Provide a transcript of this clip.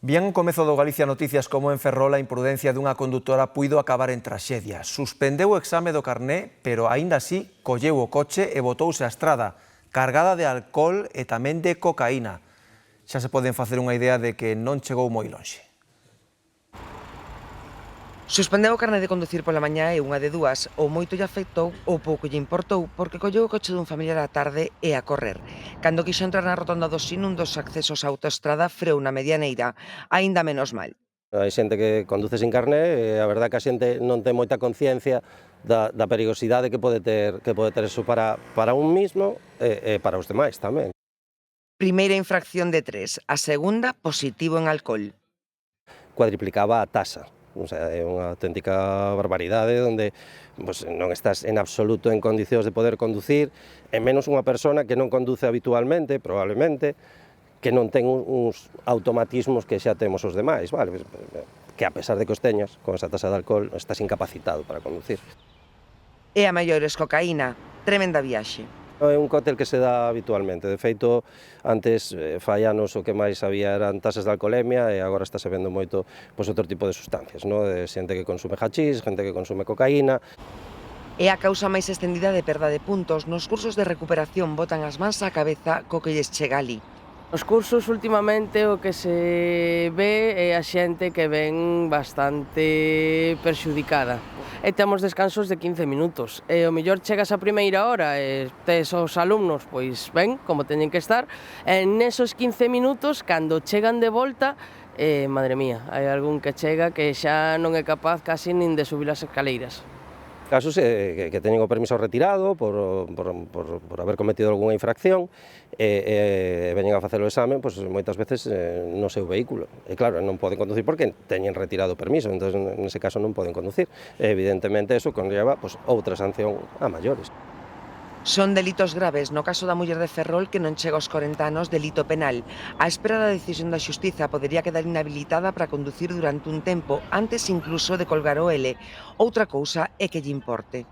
Bien en comezo do Galicia Noticias como en Ferrol a imprudencia dunha condutora puido acabar en traxedia. Suspendeu o exame do carné, pero aínda así colleu o coche e botouse á estrada, cargada de alcohol e tamén de cocaína. Xa se poden facer unha idea de que non chegou moi lonxe. Suspendeu o carné de conducir pola mañá e unha de dúas, ou moito lle afectou ou pouco lle importou, porque colleu o coche dun familiar á tarde e a correr. Cando quixo entrar na rotonda do Sin, un dos accesos á autoestrada freou na medianeira, aínda menos mal. Hai xente que conduce sin carné e a verdad que a xente non ten moita conciencia da perigosidade que pode ter eso para un mismo e para os demais tamén. Primeira infracción de 3, a segunda positivo en alcohol. Cuadriplicaba a taxa. O sea, é unha auténtica barbaridade onde non estás en absoluto en condicións de poder conducir, e menos unha persona que non conduce habitualmente, probablemente, que non ten uns automatismos que xa temos os demais, vale? Que a pesar de que os teñas, con esa taxa de alcohol, estás incapacitado para conducir. E a maiores cocaína, tremenda viaxe. É un cóctel que se dá habitualmente. De feito, antes, fai anos, o que máis había eran tasas de alcoholemia e agora está se vendo moito outro tipo de sustancias, de xente que consume hachís, gente que consume cocaína. É a causa máis extendida de perda de puntos. Nos cursos de recuperación botan as mans á cabeza co que lles chega alí. Nos cursos últimamente o que se ve é a xente que ven bastante perxudicada. E temos descansos de 15 minutos. E o mellor chegas a primeira hora e tes os alumnos, pois ben, como teñen que estar, e nesos 15 minutos, cando chegan de volta, madre mía, hai algún que chega que xa non é capaz casi nin de subir as escaleiras. Casos que teñen o permiso retirado por haber cometido algunha infracción e veñen a facer o exame, moitas veces no seu vehículo. E claro, non poden conducir porque teñen retirado o permiso, entón nese caso non poden conducir. E evidentemente eso conlleva outra sanción a maiores. Son delitos graves, no caso da muller de Ferrol que non chega aos 40 anos, delito penal. A espera da decisión da xustiza podería quedar inhabilitada para conducir durante un tempo, antes incluso de colgar o L. Outra cousa é que lle importe.